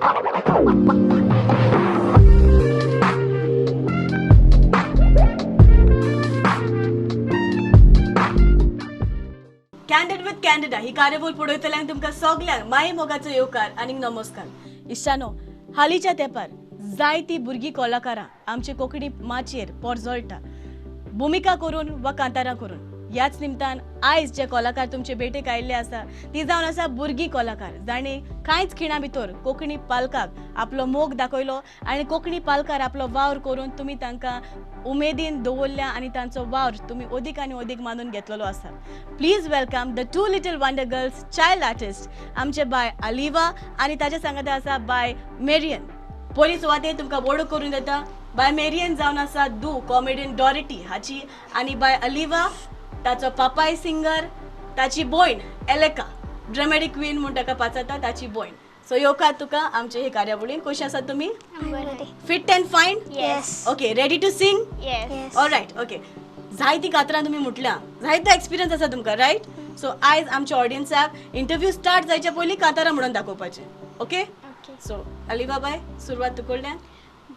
Candid with candida ही कार्यावळ पळयतल्यांक तुमकां सगल्यांक माये मोगाचो येवकार आनी नमस्कार. इश्टानो, हालींच्या तेंपार जायतीं भुरगीं कलाकारां आमचे कोंकणी माचयेर पोरजोळटा, भुमिका करून वा कांतारां करून. ह्याच निमतान आयज जे कलाकार तुमचे भेटेक आयिल्ले आसा ती जावन आसा भुरगीं कलाकार, जाणीं कांयच खिणा भितर कोंकणी पालकाक आपलो मोग दाखयलो आनी कोंकणी पालकार आपलो वावर करून तुमी तांकां उमेदीन दवरल्या आनी तांचो वावर तुमी अदीक आनी अदीक मानून घेतलेलो आसा. Please welcome the two little wonder girls child artist, आमचे बाय अलिवा आनी ताचे सांगात आसा बाय मेरियन. पयली सुवातेर तुमकां वळख करून दिता. बाय मेरियन जावन आसा दू कॉमेडियन डॉरिटी हाची, आनी बाय अलिवा ताचो पापाय सिंगर, ताची भयण एलेका ड्रामेटीक क्वीन म्हूण ताका पाचता, ताची भयण. सो येवकार तुका आमचे हे कार्यावळीन. कशी आसात तुमी? Fit and fine? Yes. Okay, ready to sing? Yes. Alright. Okay, जायतीं कातरां तुमी म्हटल्या, जायतो एक्सपिरियन्स आसा तुमकां, रायट? सो आयज आमच्या ऑडियन्साक इंटरव्यू स्टार्ट जायच्या पयलीं कांतारां म्हणून दाखोवपाचें. ओके? सो अलिवा बाय, सुरवात तूं कडल्यान.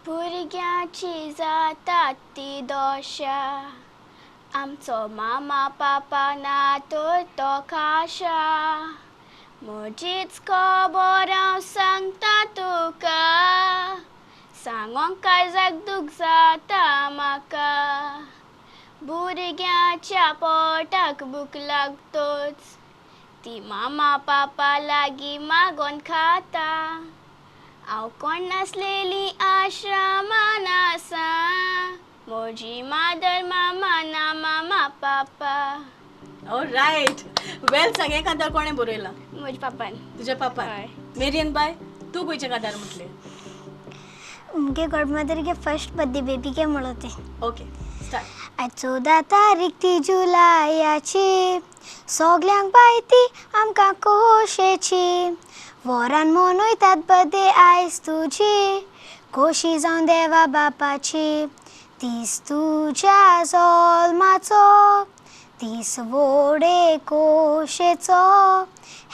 भुरग्याची जाता ती दोशा, आमचो मामा पापा ना तर तो खाशा, म्हजीच खबर हांव सांगता तुका, सांगोंक काळजाक दूख जाता म्हाका, भुरग्याच्या पोटाक भूक लागतोच, ती मामा पापा लागीं मागोन खाता, हांव कोण नासलेली आश्रमान आसा, म्हजी मादर मामा ना मामा पापा. ऑलरायट, वेल सांग. हें कांतार कोणें बरयलां? म्हज्या पापान. तुज्या पापान? हय. मेरियन बाय, तूं खंयचे कांतार म्हटले? उनके गॉडमदर के फर्स्ट बर्थडे बेबी के म्हणते. Okay, start. आज 14 तारीख ती जुलायाची, सगल्यांक पायती आमकां खोशेची, वरान मनयतात बर्थडे आयज तुजी, खोशी जावन देवा बापाची, तीस तुज्या जल्माचो, तीस व्हडे खोशेचो,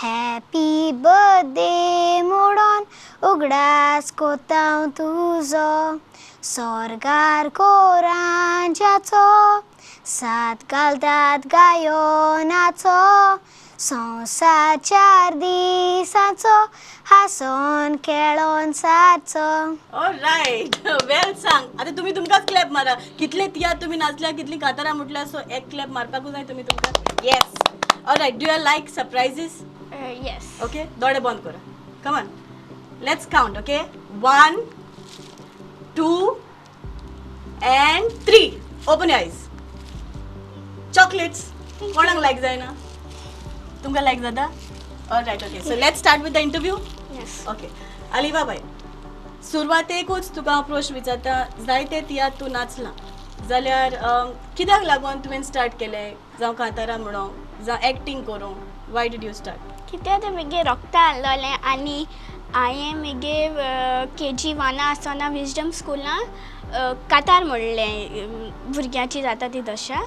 हॅपी बर्थडे म्हणून उगडास कोत्ता हांव तुजो, स्वर्गार कोरांज्याचो, सात घालतात गायोनाचो, संवसार 4 दिसांचो, हांसोन खेळोन सारचो. ऑलरायट, वेल सांग. आतां तुमी तुमकांच क्लॅप मारा. कितले तियात्र तुमी नाचल्या, कितलीं कांतारां म्हटल्या, सो एक क्लॅप मारपाकूच जाय तुमी तुमकां. Yes. Alright, do you like surprises? Yes. Okay, दोळे बंद करा. Come on, let's count. Okay, 1 2 and 3. Open your eyes. Chocolates कोणाक लायक जायना? तुमकां लायक जाता? Alright. Okay, so let's start with the interview. Yes. Okay, अलिवा बाय, सुरवातेकूच तुका हांव प्रश्न विचारता. जायते तियात्र तूं नाचलां, जाल्यार कित्याक लागून तुवें स्टार्ट केलें? जावं कांतारां म्हणूंक, जावं एक्टींग करूंक. Why did you start? कित्याक तें म्हगे रोगता आहलोलें आनी हांवें म्हगे KG 1 आसतना विजडम स्कुलान कांतार म्हणलें, भुरग्यांची जाता ती दशा,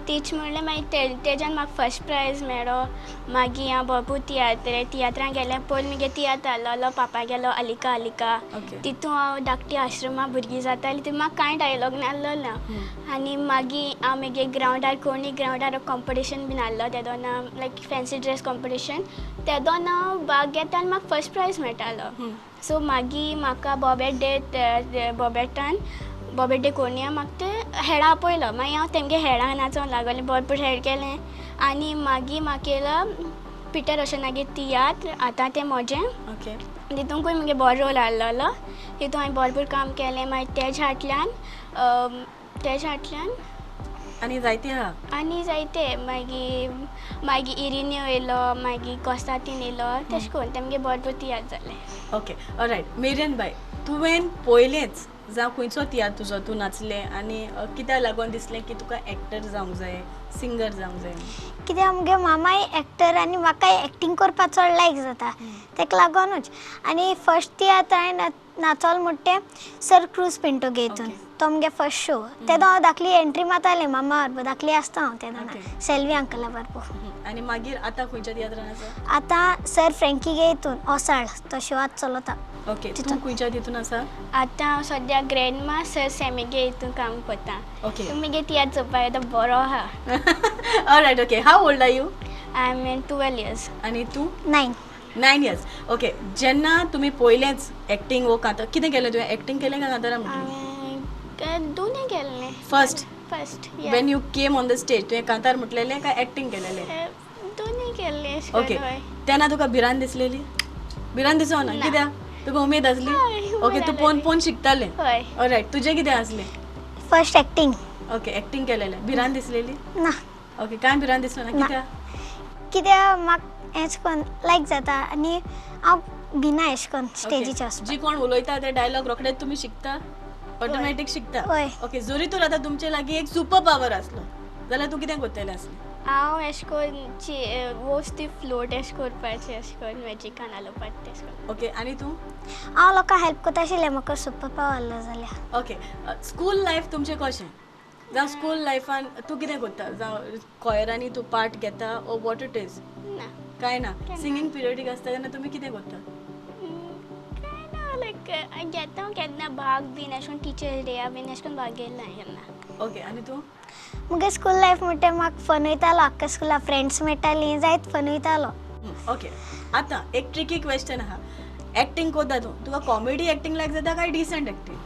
तीच म्हणलें. मागीर तेज्यान म्हाका फर्स्ट प्रायज मेळ्ळो. मागीर हांव भरपूर तियात्रांक गेलें. पयलीं म्हगे तियात्र आहलोलो पापा गेलो अलिका अलिका, तितून हांव धाकटी आश्रमा भुरगीं जातालीं, तितून म्हाका कांय डायलॉग नासलोलो. आनी मागीर हांव म्हगे ग्रावंडार कोणी ग्रावंडार कॉम्पिटिशन बीन आहलो, तेदोना लायक फॅन्सी ड्रेस कॉम्पिटिशन, तेदोन हांव भाग घेता आनी म्हाका फर्स्ट प्रायज मेळटालो. सो मागीर म्हाका बॉबेट डे कोणया म्हाका ते हेडा आपयलो. मागीर हांव तेमगे हेडां नाचोंक लागलें, भरपूर हेड केलें. आनी मागीर म्हाका येयलो पिटर रोशनागे तियात्र, आतां तें म्हजें. ओके, तितूंकूय म्हगे बरो रोल आहलोलो. तितून हांवें भरपूर काम केलें. मागीर तेज्या फाटल्यान आनी जायती आहा? आनी जायते. मागीर इरिन्यो येयलो, मागीर कोस्तातीन येयलो, तेश कोन्न तेमगे भरपूर तियात्र जाले. Okay, all right. मेरियन बाय, तुवें पयलेंच जावं खंयचो तियात्र तुजो तूं नाचलें आनी कित्याक लागून दिसलें की तुका एक्टर जावंक जाय, सिंगर जावंक जाय? कित्याक मुगे मामाय एक्टर आनी म्हाकाय एक्टींग करपाक चड लायक जाता, तेका लागूनच. आनी फर्स्ट तियात्र हांवें नाचोल म्हणटा तें सर क्रूज पिंटो गेतून, तो मुगे फर्स्ट शो. तेदो हांव धाकली एंट्री मारतालें मामा बरोबर, धाकली आसता हांव तेदोना सेल्वी अंकला बरोबर. आनी मागीर आतां खंयच्या तियात्रान आसा? आतां सर फ्रँकी गे हितून ओसाळ तो शिवात चलता. ओके, तूं खंयच्या तितून आसा? आतां हांव सद्या ग्रँडमा सर सॅमिगे हितून काम करता. ओके. तुमी तियात्र चोवपाक येता बरो आहा. Alright, okay. How old are you? I am in 12 years. आनी तूं? 9. 9 years. ओके, जेन्ना तुमी पयलेंच एक्टींग वो कांतार कितें केलें तुवें? एक्टींग केलें काय कांतारा म्हटलें? हांवें दोनूय केल्लें. First first Wien you came on the stage तुवें कांतार म्हटलेलें काय एक्टींग केलेलें? दोनूय केल्लें. ओके, तेन्ना तुका भिरांत दिसलेली? भिरांत दिसो ना? कित्याक? तुका उमेद आसली? ओके, तूं पोवन पोवन शिकतालें? हय. ऑलरायट, तुजें कितें आसलें? फर्स्ट एक्टींग ओके, एक्टींग केलेलें. भिरांत दिसलेली? ना, ओके, कांय भिरांत दिसलो ना? ना. कित्याक? कित्याक म्हाका हेच कोन्न लायक जाता आनी हांव भिना एश कोन्न स्टेजीचेर वचपाक. जी कोण उलयता ते डायलॉग रोखडेच तुमी शिकता? ऑटोमॅटीक शिकता? हय. ओके, जरी तर आतां तुमचे लागीं एक सुपर पावर आसलो जाल्यार तूं कितें करतलें आसलें? हांव एश कोन्न वोस्ती फ्लोट एश कोरपाचें एश कोन्न मॅजिकान घालोवपाचें एश कोन्न. ओके, आनी तूं? हांव लोकांक हेल्प करता आशिल्लें म्हाका सुपर पावर आसलो जाल्यार. ओके, स्कूल लायफ तुमचें कशें? जावं स्कूल लायफान तूं कितें करता? जावं कोयरांनी तूं पार्ट घेता ओ वॉट इट इज? ना काय ना? सिंगींग पिरियडीक आसता तेन्ना तुमी कितें करता? काय ना लायक घेता केन्ना भाग बीन एश कोन्न टिचर्स डेया बीन एश कोन्न भाग घेयला केन्ना. ओके, आनी तूं? मुगे स्कूल लायफ म्हणटा म्हाका फन वयतालो आख्ख्या स्कुला फ्रेंड्स मेळटालीं जायत फन वयतालो. ओके, आतां एक ट्रिकी क्वेश्चन आहा. एक्टींग कोत्ता तूं, तुका कॉमेडी एक्टींग लायक जाता काय decent acting?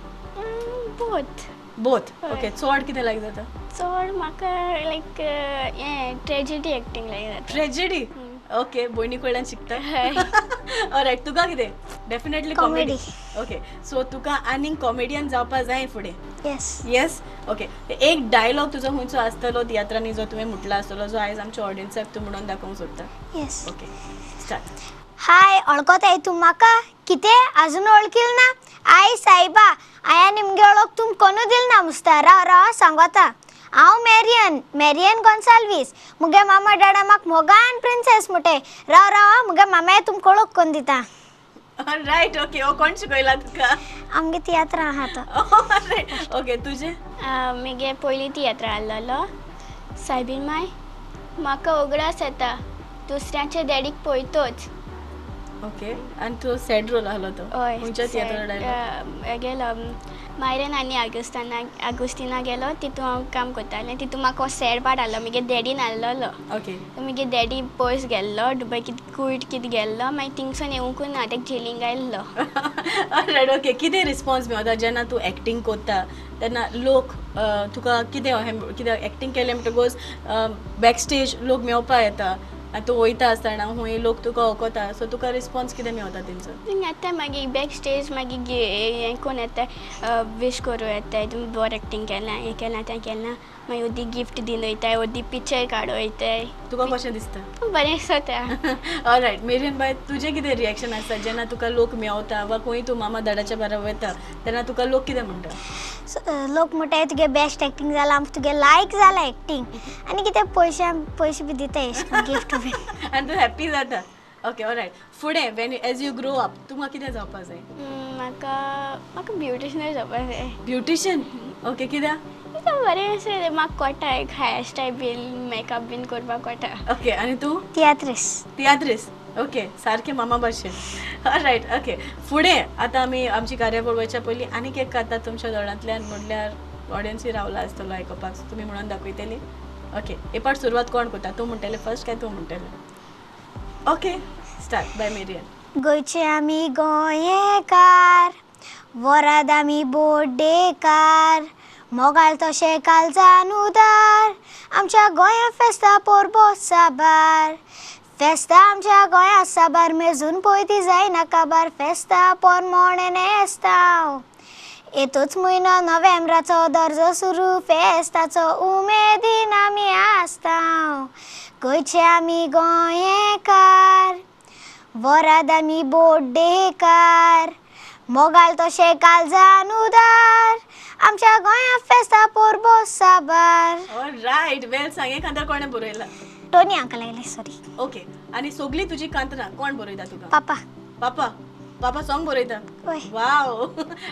Both. Both. Okay, चड कितें लायक जाता? चड म्हाका लायक हें ट्रेजिडी एक्टींग लायक जाता. ट्रेजेडी? ओके, भयणी कडल्यान शिकता? ऑलरायट, तुका कितें? Definitely Comedy. Comedy. Okay, so तुका आनीक कॉमेडियन जावपा जाय फुडें? येस. येस. ओके, एक डायलॉग तुजो खंयचो आसतलो तियात्रांनी जो तुवें म्हटला आसतलो जो आयज आमच्या ऑडियन्साक तूं म्हणून दाखोवंक सोदता? येस. Okay, start. हाय, वळखताय तूं म्हाका? कितें आजून वळखील ना? आय सायबा, हांवें निमगे वळख तुम कोणू दिल ना मुस्ता. राव सांगता. हांव मेरियन गोन्साल्वीस. मुगे मामा डाडा म्हाका मोगान प्रिन्सेस म्हणटे. राव मुगे मामाय तुमकां वळख कोन्न दिता. ऑलरायट, ओके, हो कोण शिकयला तुका? आमगे तियात्र आहा तो. ऑलरायट, ओके, तुजें? म्हगे पयलीं तियात्र आहलोलो. सायबीन माय, म्हाका ओगडास येता दुसऱ्याचे डॅडीक पळयतोच. ओके, आनी तूं सॅड रोल आसलो तो? हय. खंयच्या तियात्रा डायलॉग? गेलो मायरेन आनी आगोस्तिना गेलो तितून हांव काम करतालें. तितून म्हाका सॅड पार्ट आहलो. म्हगे डॅडीन आहलोलो. ओके. म्हगे डॅडी पयस गेल्लो दुबय कितें गेल्लो मागीर थिंगसून येवंकून ना ताका जेलींग आयल्लो. All right, okay. कितें रिस्पॉन्स मेळटा जेन्ना तूं एक्टींग कोत्ता तेन्ना लोक तुका कितें एक्टींग केलें म्हणटकूच बॅक स्टेज लोक मेळपा येता आनी तूं वयता आसतना खूंय लोक तुका वळखता सो तुका रिस्पॉन्स कितें मेळटा तेंचो? येता मागीर बॅक स्टेज मागीर हें कोण येता विश करूं येताय तुमी बरें एक्टींग केलां हें केलां तें केलां मागीर ओदी गिफ्ट दिन वयताय ओदी पिक्चर काडूं वयताय. तुका कशें दिसता? बरें दिसता. ऑलरायट, मेरियन बाय तुजें कितें रिएक्शन आसता जेन्ना तुका लोक मेळता वा खंय तूं मामा दाडाच्या बारा वयता तेन्ना तुका लोक कितें म्हणटा? लोक म्हणटाय तुगे बेस्ट एक्टींग जालां आमकां तुगे लायक जालां एक्टींग आनी कितें पयशे बी दिताय गिफ्ट बी. आनी तूं हॅप्पी जाता? Okay, alright. फुडें when as you grow up तुका कितें जावपा जाय? म्हाका ब्युटिशनर जावपाक जाय. ब्युटिशियन? ओके, कित्याक? बरें अशें म्हाका कोटा एक हेअर स्टायल बीन मेकअप बीन करपाक कोटा. ओके, आनी तूं? तियात्रीस. ओके, सारकें मामा भाशेन. All right, okay. फुडें आतां आमी आमची कार्यावळ वयच्या पयलीं आनीक एक कांता तुमच्या दोळांतल्यान म्हणल्यार ऑडियन्सूय रावला आसतलो आयकपाक तुमी म्हणून दाखयतली? ओके, हे पाट सुरवात कोण करता? तूं म्हणटलें फर्स्ट काय तूं म्हणटलें? Okay, start by Marian. गोंयचे आमी गोंयकार वराद आमी बोड्डेकार मोगाळ तशे काळजान उदार आमच्या गोंया फेस्ता पोरबो साबार फेस्ता आमच्या गोंया साबार मेजून पळयती जायना काबार फेस्ता पोरमोणे नेस्तांव येतूच म्हयनो नोव्हेंबराचो दर्जो सुरू फेस्ताचो उमेदीन आमी आसतांव गोंयचे आमी गोंयकार वराद आमी बोड्डेकार मोगाळ तशे काळजान उदार आमच्या गोंया फेस्ता पोरबो साबार. ऑलरायट, वेल सांग. हे कांतार कोणें बरयला? टोनी हांकां लागले सॉरी. ओके, आनी सगळीं तुजी कांतरां कोण बरयता तुका? पापा. पापा सॉंग बरयता? हय. वाव.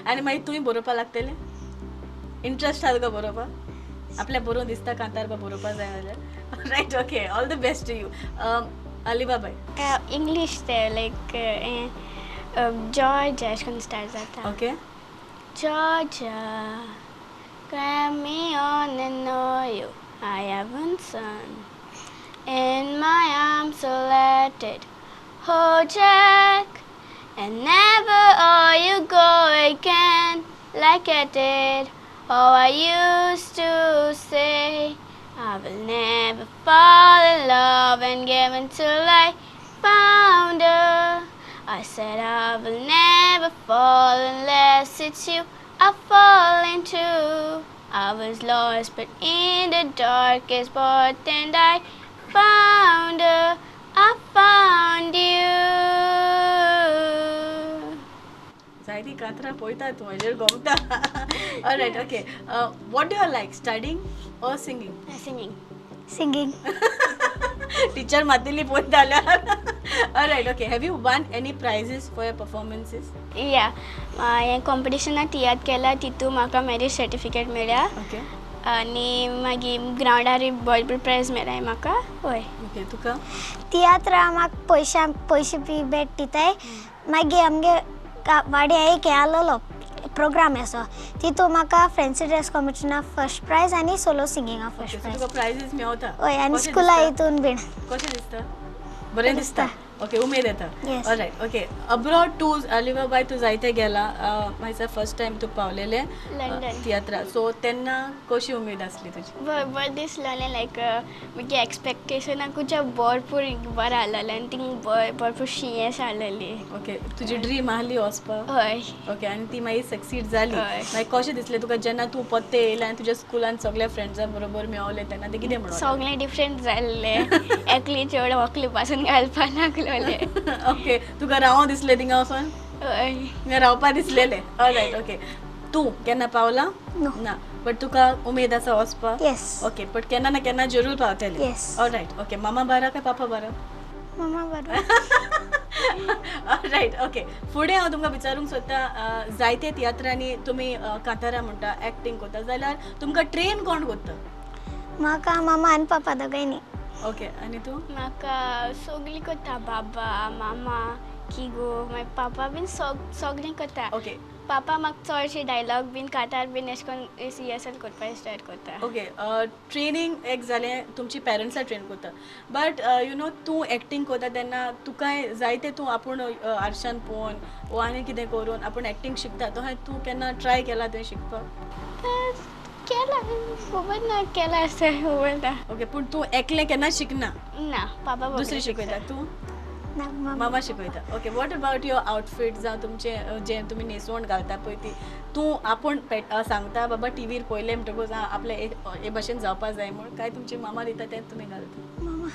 आनी मागीर तुवें बरोवपा लागतलें? इंट्रस्ट आसा तुका बरोवपाक? आपल्या बरोवन दिसता कांतार बा बरोवपा जाय जाल्यार right okay all the best to you अलिबाबाई इंग्लीश ते लायक जॉर्ज अशें करून स्टार्ट जाता okay Georgia, grab me on and know you. I haven't sun in my arms, so let it hold Jack. And never you go again like I did. Oh, I used to say I will never fall in love and give until I found her. I said I will never fall unless it's you I fall into. I was lost but in the darkest part and I found her. I found you. जायती कांतरां पळयता तूं हेजेर गमता alright okay what do you like studying or singing Singing. Singing. Teacher मारतली पळयता जाल्यार alright okay have you won any prizes for your performances या हें कॉम्पिटिशनाक तियात्र केला तितून म्हाका मॅरेज सर्टिफिकेट मेळ्ळा ओके आनी मागीर ग्रावंडार भरपूर प्रायज मेळ्ळाय म्हाका हय ओके तुका तियात्र म्हाका पयशे बी भेटताय मागीर आमगे वाडे एक हें आसलो प्रोग्राम असो तितून म्हाका फॅन्सी ड्रेस कॉम्पिटिशनाक फर्स्ट प्रायज आनी सोलो सिंगिंगाक फर्स्ट प्रायज तुका प्रायजीस मेळता हय आनी स्कुला हितून बीन कशें दिसता बरें दिसता ओके उमेद येता Yes. Alright okay abroad to अलिबाबाई तूं जायते गेला मागीर फर्स्ट टायम तूं पावलेले लंडन. तियात्रा सो तेन्ना कशी उमेद आसली तुजी बरें दिसलेलें लायक म्हगे एक्सपेक्टेशनाकूच्या भरपूर बरें आहलेलें आनी थिंग भरपूर शियेंस आहलेली ओके तुजी ड्रीम आहली वचपाक हय ओके आनी ती मागीर सक्सीड जाली हय. मागीर कशें दिसलें तुका जेन्ना तूं पत्ते येयलें आनी तुज्या स्कुलान सगल्या फ्रेंड्सां बरोबर मेळवले तेन्ना ते कितें म्हणून सगळें डिफरंट जाल्लें एकली चेड व्हंकली पासून घालपा लागलोलें ओके तुका रावो दिसलें थिंगा वचोन हय थिंगा रावपा दिसलेलें ऑलरायट ओके तूं केन्ना पावला No. ना बट तुका उमेद आसा वचपाक येस ओके बट केन्ना ना केन्ना जरूर पावतली Yes. ऑलरायट ओके मामा बारा काय पापा बारा मामा बरोबर ऑलरायट ओके फुडें हांव तुमकां विचारूंक सोदता जायते तियात्रांनी तुमी कांतारा म्हणटा एक्टींग करता जाल्यार तुमकां ट्रेन कोण करता म्हाका मामा आनी पापा दोगांयनी ओके आनी तूं म्हाका सगळीं करता बाबा मामा किगो मागीर पापा बीन सगळीं करता ओके पापा म्हाका चडशे डायलॉग बीन कातार बीन अशें करून रिहर्सल करपाक स्टार्ट करता ओके ट्रेनींग एक जालें तुमची पेरंट्सां ट्रेन करता बट यू नो तूं एक्टींग करता तेन्ना तुकाय जायते तूं आपूण आरशान पळोवन वो आनी कितें करून आपूण एक्टींग शिकता तो तूं केन्ना ट्राय केला तुवें शिकपाक केला खबर ना केला असं खबर ना ओके पूण तूं एकलें केन्ना शिकना ना पापा दुसरी शिकयता तूं ना मामा मामा शिकयता ओके वॉट अबाउट युअर आउटफीट जावं तुमचें जें तुमी न्हेसवण घालता पळय ती तूं आपूण सांगता बाबा टीव्हीर पळयलें म्हणटकूच आपले हे भशेन जावपा जाय म्हूण काय तुमचे मामा दिता तें तुमी घालता मामा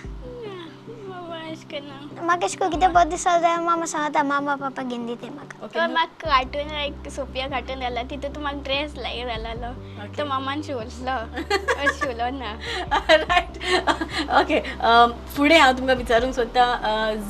बाबा अशें करना म्हाका अशें करून कितें बरें दिसता जाल्यार मामा सांगता मामा पापा घेवन दिते म्हाका ओके तो म्हाका कार्टून लायक सोफिया कार्टून घाला तितून तूं म्हाका ड्रेस लायक घालालो तो मामान शिवलो ना रायट ओके फुडें हांव तुमकां विचारूंक सोदता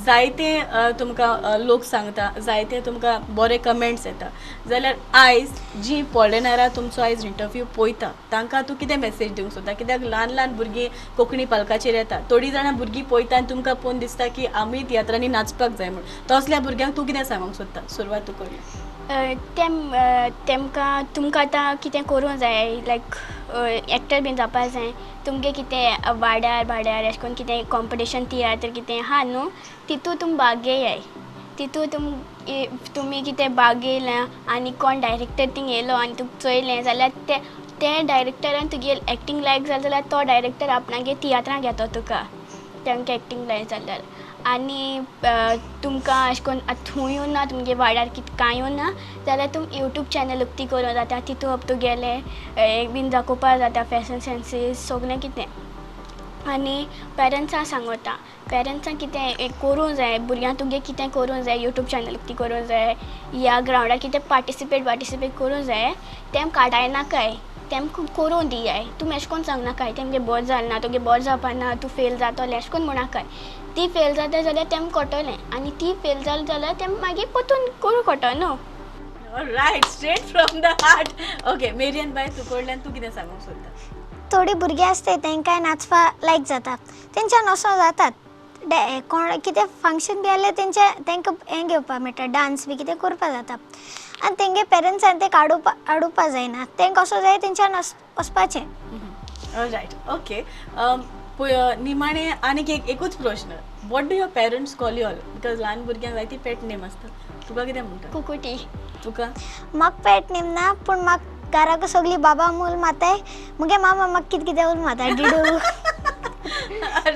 जायते तुमकां लोक सांगता जायते तुमकां बरे कमेंट्स येता जाल्यार आयज जीं पळयणारा तुमचो आयज इंटरव्यू पळयता तांकां तूं कितें मेसेज दिवंक सोदता कित्याक ल्हान ल्हान भुरगीं कोंकणी पालकाचेर येता थोडीं जाणां भुरगीं पळयता आनी तुमकां पळोवन दिसता की आमी तियात्रांनी नाचपाक जाय म्हूण तसल्या भुरग्यांक तूं कितें सांगूंक सोदता सुरवात तूं कर तेमकां तुमकां आतां कितें करूंक जाय लायक एक्टर बीन जावपा जाय तुमगे कितें वाड्यार अशें करून कितें कॉम्पिटिशन तियात्र कितें आहा न्हू तितू तुम भाग घेयाय तितू तुमी कितें भाग घेयल्या आनी कोण डायरेक्टर थिंग येयलो आनी तुका चोयलें जाल्यार ते डायरेक्टरान तुगे एक्टींग लायक जालें जाल्यार तो डायरेक्टर आपणागे तियात्रां घेतो तुका तांकां एक्टींग लायक जाल्यार आनी तुमकां अशें करून आतां खूंय येवना तुमगे वाड्यार कितें कांय येवना जाल्यार तुम यूट्यूब चॅनल उक्ती करूं जाता तितू तुगेले बीन दाखोवपा जाता फॅशन सेन्सीस सगलें कितें आनी पेरंट्सां सांगता पेरंट्सां कितें करूंक जाय भुरग्यांक तुगे कितें करूंक जाय यूट्यूब चॅनल उक्ती करूंक जाय ह्या ग्रावंडार कितें पार्टिसिपेट करूंक जाय तेम काडाय नाकाय तेमकां करूं दियाय तुमी अशें करून सांगनाकाय तेमगे बरें जालना तुगे बरें जावपा ना तूं फेल जातोलें अशें करून म्हणनाकाय ती फेल जाता जाल्यार तेम कोटोलें आनी ती फेल जाली जाल्यार तेम मागीर परतून करूं कोटो न्हू write straight from the heart okay Marian bye तूं कडल्यान तूं कितें सांगूंक सोदता थोडी भुरगीं आसतात तांकां नाचपा लायक जाता तेंच्यान असो जातात कोण कितें फंक्शन बी आसलें तांकां हें घेवपा मेळटा डांस बी कितें करपा जाता आनी तेंगे पेरंट्सान ते हाडुपा जायना तांकां असो जाय तेंच्यान वचपाचें. रायट ओके निमाणे आनीक एकूच प्रश्न what do your parents call you all because ल्हान भुरग्यांक जायती पेट नेम आसता तुका कितें म्हणटा कुकुटी. तुका म्हाका पेट नेम ना पूण म्हाका घराक सगळीं बाबा उल माताय मुगे मामा म्हाका कितें कितें उल माताय डिडू.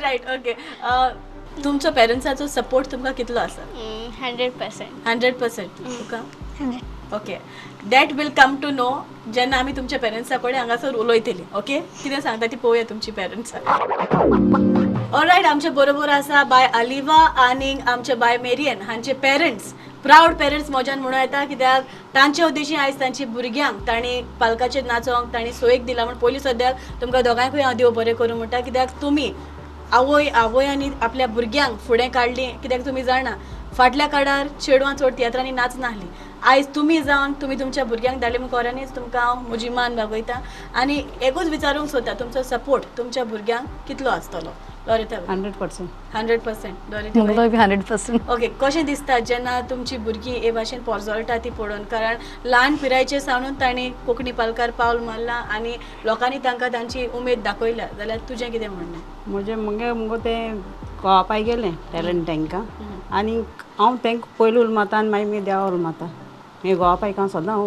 रायट ओके तुमचो पेरंट्साचो सपोर्ट तुमकां कितलो आसा 100%. 100% तुका okay that will come to know जेन्ना आमी तुमच्या पेरंट्सा कडेन हांगासर उलयतली ओके कितें सांगता ती पळोवया तुमची पेरंट्सा. ऑलरायट आमचे बरोबर आसा बाय अलिवा आनी आमचे बाय मेरियन हांचे पेरंट्स प्राऊड पेरंट्स मोज्यान म्हणून येता कित्याक तांचे उद्देशी आयज तांची भुरग्यांक तांणी पालकाचेर नाचोंक तांणी सोयेक दिला म्हण पयलीं सद्याक तुमकां दोगांयकूय हांव देव बरें करूं म्हणटा कित्याक तुमी आवयांनी आपल्या भुरग्यांक फुडें काडली कित्याक तुमी जाणा फाटल्या काळार चेडवां चड तियात्रांनी नाच नाहली आयज तुमी जावन तुमी तुमच्या भुरग्यांक धाडले म्हूण खऱ्यांनीच तुमकां हांव म्हजी मान भागयता आनी एकूच विचारूंक सोदता तुमचो सपोर्ट तुमच्या भुरग्यांक कितलो आसतलो लॉरिता 100%. 100% मुगलोय बी 100%. ओके कशें दिसता जेन्ना तुमची भुरगीं हे भाशेन पोरजोळटा ती पळोवन कारण ल्हान पिरायेचे सावनूच तांणी कोंकणी पालकार पावल मारला आनी लोकांनी तांकां तांची उमेद दाखयल्या जाल्यार तुजें कितें म्हणणें मुगे ते कोवापाय गेले टॅलंट तांकां आनी हांव तांकां पयलू उलमाता आनी मागीर देवा उलमाता हे गोवापायक हांव सदां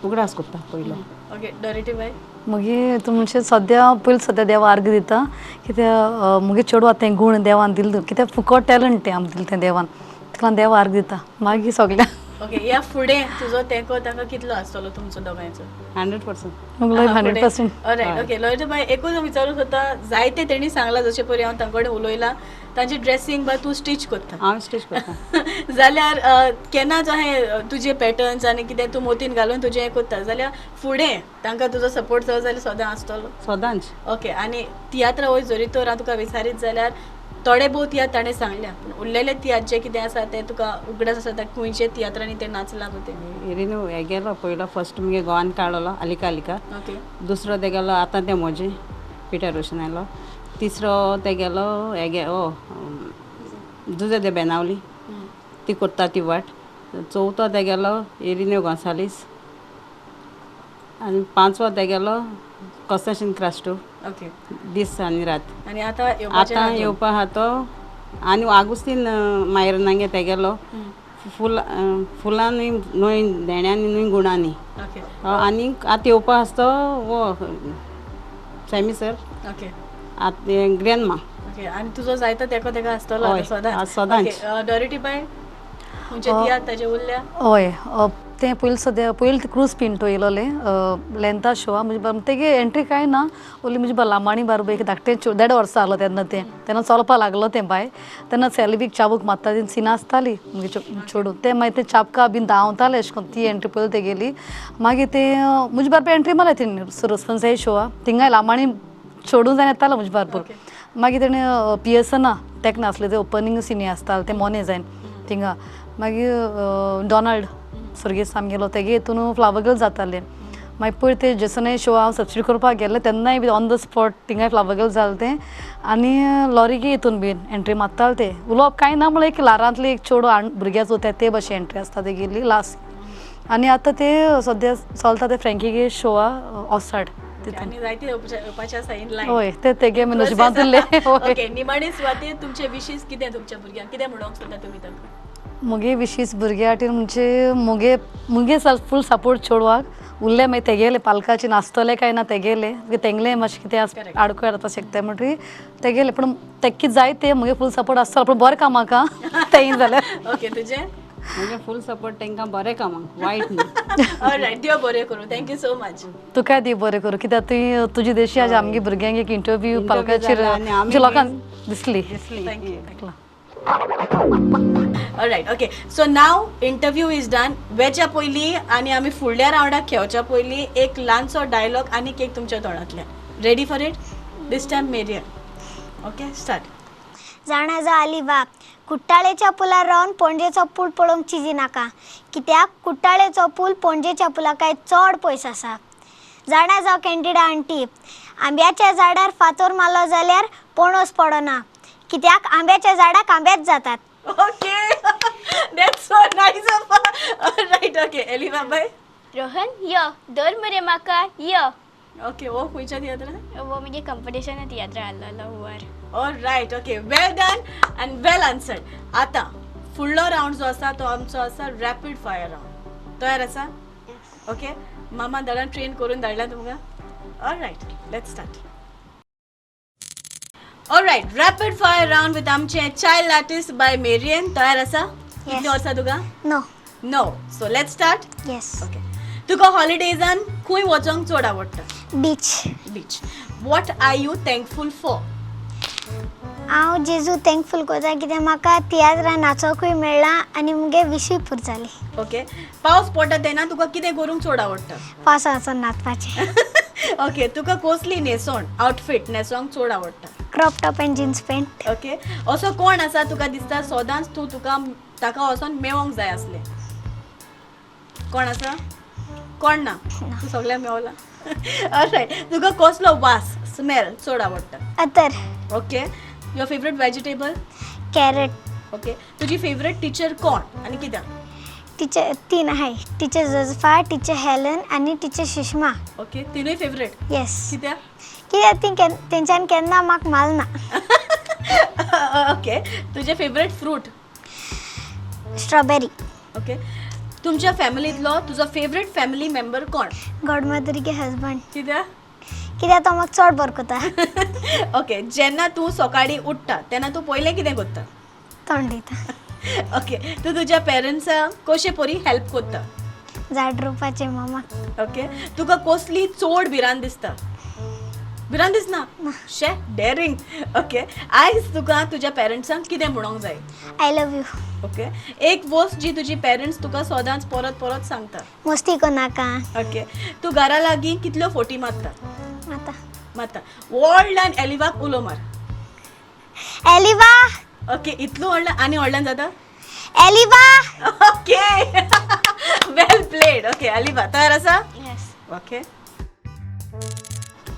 उगडास कोत्ता पयलो. ओके डॉरिटी बाय मुगे तुमचे सद्या देवा अर्घ दिता कित्याक मुगे चेडवां तें गुण देवान दिल कित्याक फुकट टॅलंट तें आमकां दिलें तें देवान ताका देवा अर्घ दिता मागीर सगळ्या ओके ह्या फुडें तुजो तेंको तांकां कितलो आसतलो तुमचो दोगांयचो 100%. मुगलोय 100%. रायट ओके लॉरिटा बाय एकूच विचारूंक सोदता जायते तेणी सांगला जशें परी हांव तांचे कडेन उलयलां तांचे ड्रेसींग बा तूं स्टीच करता हांव स्टेज करता जाल्यार केन्ना जो हें तुजे पॅटर्न्स आनी कितें तूं मोतीन घालून तुजें हें करता जाल्यार फुडें तांकां तुजो सपोर्ट जाय जाल्यार सदां आसतलो सदांच. ओके आनी तियात्र वयर जरी तर हांव तुका विचारीत जाल्यार थोडे भोव तियात्र ताणें सांगल्या पूण उरलेले तियात्र जे कितें आसा तें तुका उगडास आसा खंयचे तियात्रांनी ते नाचला गो तें एरीन हे गेलो पयलो फर्स्ट मुगे गोवान काडलो अलिका ओके दुसरो ते गेलो आतां ते मोजे पिटर रोशन आयलो तिसरो ते गेलो हे जुजे दे बेनावली ती करता ती वाट चवथो ते गेलो एरिन्यो गोंसालीस आनी पांचवो ते गेलो कॉन्स्टन्टीन क्रास्टो ओके दीस आनी रात आनी आतां येवपा आहा तो आनी आगुस्तीन मायर नांगे ते गेलो फुलांनी न्हय देण्यांनी न्हय गुणांनी ओके आनी आतां येवपा आसा तो वो सॅमी सर ओके आतां ग्रॅन्डमा ओके आनी तुजो जायतो तेका आसतलो हय, सदांच. डॉरिटी बाय खंयचे तियात्र ताजे उरल्या हय तें पयलीं क्रूज पिंटो येयलोले लेंथा शो म्हणजे तेगे एंट्री कांय ना ओली म्हणजे लांबाणी बारबो एक धाकटें 1.5 वर्सां जालो तेन्ना चलपा लागलो तें बाय तेन्ना सेल्वीक चाबूक मारता ती सिना आसताली म्हणजे चेडूं तें मागीर तें चाबका बीन धांवतालें अशें करून ती एंट्री पयली तेगेली मागीर तें म्हणजे बारबो एंट्री मारली तेणी सरस्वती शोआ थिंगाय लांबाणी चेडूं जावन येतालो म्हणजे बारबो मागीर तेणें पियर्सना तेका नासलें तें ओपनिंग सिनी आसतालें तें मोने जायन थिंगा मागीर डॉनाल्ड सुर्गेस आमगेलो तेगे हितून फ्लावर गर्ल जातालें मागीर पयर ते जेसने शो हांव सबस्टिट्यूट करपाक गेलें तेन्नाय बी ऑन द स्पॉट थिंगाय फ्लावर गर्ल जालें तें आनी लॉरिगे हितून बीन एंट्री मारतालें तें उलोवप कांय ना म्हळ्यार एक ल्हारांतली एक चेडूं भुरग्यां चोवता ते भशेन एंट्री आसता तेगेली लास्ट आनी आतां ते सद्या चलता ते फ्रँकीगे शोआ ऑसाड आनी जायते येवपाचे आसा इन लायन हय ते तेगे नशिबान उरले. ओके निमाणे सुवातेर तुमचे विशीस कितें तुमच्या भुरग्यांक कितें म्हणूंक सोदता तुमी तांकां मुगे विशीस भुरग्या खातीर म्हणजे मुगे फूल सपोर्ट चेडवाक उरले मागीर तेगेले पालकाचे नाचतले काय ना तेगेले तेंगले मातशें कितें आडको येता शकता म्हणटरी तेगेले पूण तेक कितें जाय ते मुगे फूल सपोर्ट आसतलो पूण बरें कामाक तें जाल्यार ओके तुजें मुगे फूल सपोर्ट तांकां बरें कामाक वायट न्ही. ऑलरायट देव बरें करूं थँक्यू सो मच तुका दी बरें करूं कित्याक तुजी देशी आज आमगे भुरग्यांक एक इंटरव्यू पालकाचेर म्हणजे लोकांक दिसली. Thank you alright okay so now interview is done वेच्या पयलीं आनी आमी फुडल्या रावंडाक खेळच्या पयलीं एक ल्हानसो डायलॉग आनी एक तुमच्या तोंडांतल्यान ready for it this time Marian okay start जाणा जा आली वा कुट्टाळेच्या पुलार रावन पणजेचो पूल पळोवंक चिजी नाका कित्याक कुट्टाळेचो पूल पणजेच्या पुलाकाय चड पयस आसा झाडां जावं कॅन्डिडा आंटी आंब्याच्या झाडार फातोर मारलो जाल्यार पोणोस पडना कित्याक आंब्याच्या झाडाक आंबेच जातात. Okay, that's so nice of her. All right, okay. Eliva bhai. Rohan यो दर मरे म्हाका यो Okay, वो खुंयच्या तियात्रान? वो मगे कंपिटिशन तियात्र आसलो हुवार. All right, okay. Well done and well answered. आता फुडलो राउंड जो आसा तो आमचो आसा रॅपिड फायर राउंड. तयार आसा? ओके. मामा दळण ट्रेन करून धाडला तुमकां? All right, let's start. All right, rapid fire round with आमचे child artist by Marian. तयार आसा? कितली वर्सां तुका? No No. So let's start. Yes Okay. तुका हॉलिडेजान खंय वचोंक चड आवडटा? Beach Beach. What are you thankful for? हांव जेजू थँकफूल करता कित्याक म्हाका तियात्रान नाचोकूय मेळ्ळा आनी मुगे विशूय पूर जाली. ओके. पावस पडटा तेन्ना तुका कितें करूंक चड आवडटा? पावसा वचोन नाचपाचें. ओके. तुका कसली न्हेसोण आउटफिट न्हेसोंक चड आवडटा? Crop top and jeans pant. Okay. असो कोण आसा तुका दिसता सदांच तुका ताका वचोन मेवोंक जाय आसलें? कोण आसा? कोण ना? तूं सगळ्या मेवला. ऑलरायट. तुका कसलो वास स्मेल चड आवडटा? अतर okay. Your favourite vegetable? Carrot. Okay. तुजी फेवरेट टिचर कोण आनी कित्याक? टीचर तीन आहाय टीचर जोझफा टीचर हेलन आनी टीचर सुषमा. ओके. तिनूय फेवरेट? येस कित्याक? कित्याक ती तेंच्यान केन्ना म्हाका मारना. ओके. तुजें फेवरेट फ्रूट? स्ट्रॉबेरी. ओके. तुमच्या फॅमिलींतलो तुजो फेवरेट फॅमिली मेंबर कोण? गॉडमदरीगे हजबंड कित्याक? कित्याक तो म्हाका चड बरो करता. ओके. जेन्ना तूं सकाळीं उठ्ठा तेन्ना तूं पयलें कितें करता? तोंड दिता. ओके. तूं तुज्या पेरंट्सांक कशें परी हेल्प करता? झाड रोवपाचें मामा. ओके. तुका कसली चड भिरांत दिसता? भिरांत दिसना? शे डेरिंग. ओके. आयज तुका तुज्या पेरंट्सांक कितें म्हणूंक जाय? I love you. ओके. एक वस्त जी तुजी पेरंट्स तुका सदांच परत परत सांगता? मस्ती कोनाका. ओके. तूं घरा लागीं कितल्यो फोटी मारता? आतां मारता. व्हडल्यान एलिवाक उलो मार. एलिवा ओके. इतलो व्हडल्यान आनी व्हडल्यान जाता? एलिवा. ओके. वेल प्लेड. ओके. एलिवा तयार आसा? Yes. Okay.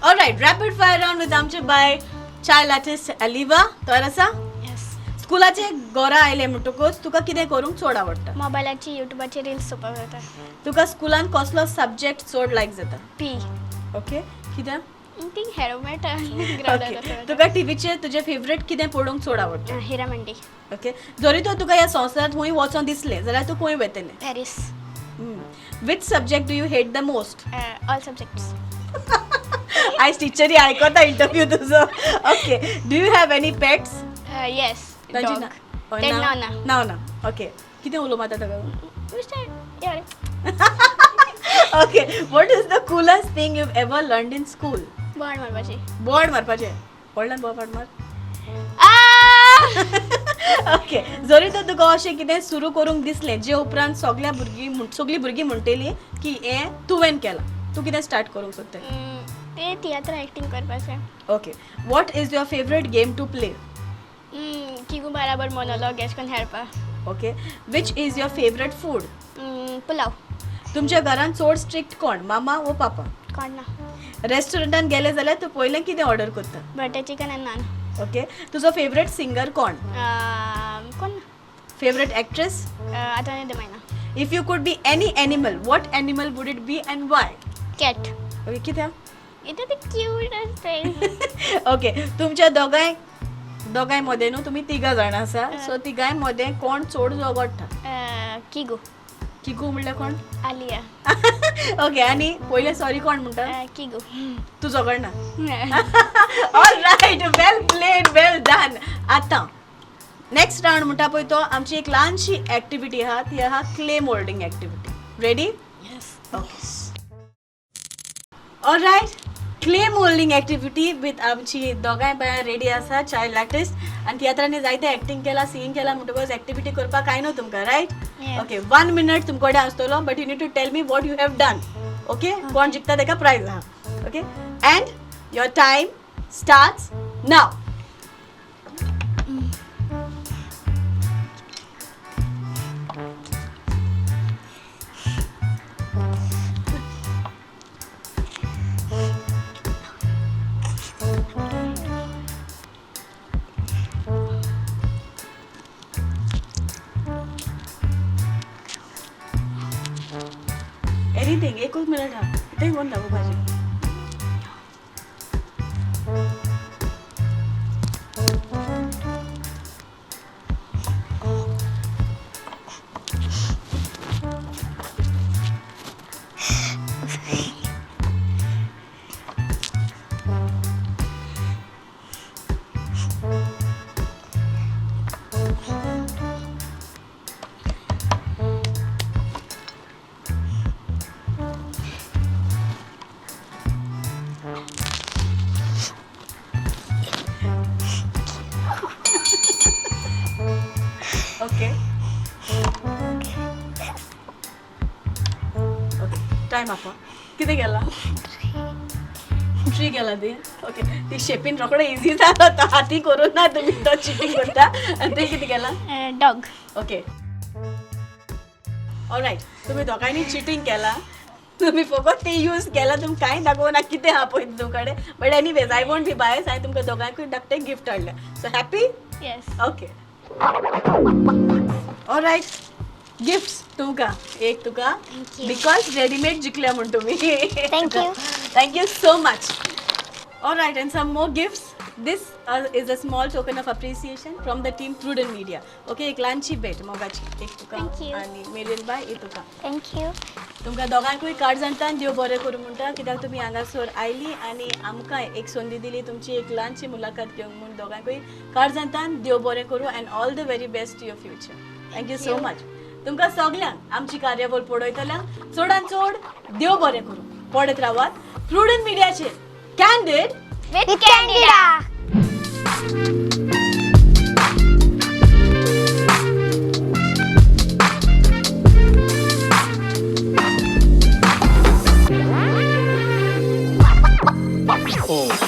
All right. Rapid fire round with आमचे बाय चायल्ड आर्टिस्ट एलिवा. तयार आसा? येस. स्कुलाचे घरा आयले म्हणटकूच तुका कितें करूंक चड आवडटा? मोबायलाची युट्यूबाचेर रील्स चोवपाक जाता. तुका स्कुलान कसलो सब्जेक्ट चड लायक जाता? P okay. कित्याक? थिंक हेरोमेट ओके. ग्राउंडार तुका टीव्हीचेर तुजें फेवरेट कितें पळोवंक चड आवडटा? हिरा मंडी. ओके. जरी तर तुका ह्या संवसारांत खंय वचोन दिसलें जाल्यार तूं खंय वेतलें? Paris. Which subject do you hate the most? All subjects. आयज टिचरी आयकता इंटरव्यू तुजो. Okay. Do you have any pets? Yes. तांची डॉग. ना- तें नांव- ना. नांव ना. ओके. कितें उलोवंक माता ताका? यार. Okay. What is the coolest thing you ever learned in school? Board मारपाची. बोर्ड मारपाचें. व्हडल्यान बोर्ड मार. ओके. जरी तर तुका अशें कितें सुरू करूंक दिसलें जे उपरांत सगळीं भुरगीं म्हणटलीं की हें तुवें केलां, तूं कितें स्टार्ट करूंक सोदता? ते तियात्र एक्टींग करपाचें. Okay. What is your favourite game to play? किगू बराबर मोनोलॉग एश कोन्न हेळपा. Okay. Which is your favourite food? Pulao. तुमच्या घरान चड स्ट्रिक्ट कोण, मामा वो पापा? कोण ना. रेस्टॉरंटान गेले जाल्यार तूं पयलें कितें ऑर्डर करता? Butter chicken and naan. Okay. तुजो फेवरेट सिंगर कोण? कोण ना. Favourite actress? आतां नाही मायना. If you could be any animal, what animal would it be and why? Cat. Okay. कित्याक? इट इज क्यूट असते. ओके. तुमच्या दोगांय मदें न्हू तुमी तिगा जाणां आसा, सो तिगांय मदें कोण चड झगडटा? किगू. किकू म्हणल्यार कोण? आलिया. ओके. आनी पयलें सॉरी कोण म्हणटा? किगू. तूं झगडना? ऑलरायट. वेल प्लेड. वेल डन. आतां नेक्स्ट राउंड म्हणटा पळय तो आमची एक ल्हानशी एक्टिविटी आहा, ती आहा clay moulding activity. Ready? Yes. Okay. All right. Clay moulding activity with आमची दोगांय बायां रेडी आसा चायल्ड आर्टिस्ट आनी तियात्रांनी जायते एक्टींग केला, सिंगींग केला म्हणटकच एक्टिविटी करपाक काय न्हू तुमकां, रायट? Yes. ओके. 1 minute तुमचे कडेन आसतलो, but you need to tell me what you have done. Okay. कोण जिखता ताका प्रायज आहा. Okay. And your time starts now. Anything एकूच मिनिट हा इथे कोण दाखव पाहिजे ओके ओके टाइम आपा किती गेला 3 गेला ते ओके ती शेपीन रोकडो इझी जालो तो हाती करून ना तुम्ही तो चिटिंग करता आणि ते किती गेला डॉग ओके ऑलराइट तुम्ही दोघांनी चिटिंग केला तुम्ही फकत ते यूज केला तुमकां कांय दाखोवना कितें आहा पळय तुमकडे but anyways I won't be bias हांवें तुमकां दोगांकूय धाकटें गिफ्ट हाडलें so happy yes okay alright gifts तुमकां एक तुका Thank you. बिकॉज रेडीमेड जिखल्या म्हण तुम्ही Thank you. Thank you so much alright and some more gifts this is a small token of appreciation from the team Prudent Media okay एक ल्हानशी भेट मोगाची एक तुका Thank you. आनी मेरियल बाय ही तुका थँक्यू तुमकां दोगांकूय कार्ड जाणटा देव बरें करूं म्हणटा कित्याक तुमी हांगासर आयली आनी आमकां एक संदी दिली तुमची एक ल्हानशी मुलाखत घेवंक म्हूण दोगांकूय कार्ड जाणटा देव बरें करूं and all the very best to your future thank you so much तुमकां सगल्यांक आमची कार्यावळ पळयतल्यांक चडांत चड देव बरें करूं पळयत रावात प्रुडंट मिडियाचेर कॅन्डिड विथ कॅन्डिडा Oh.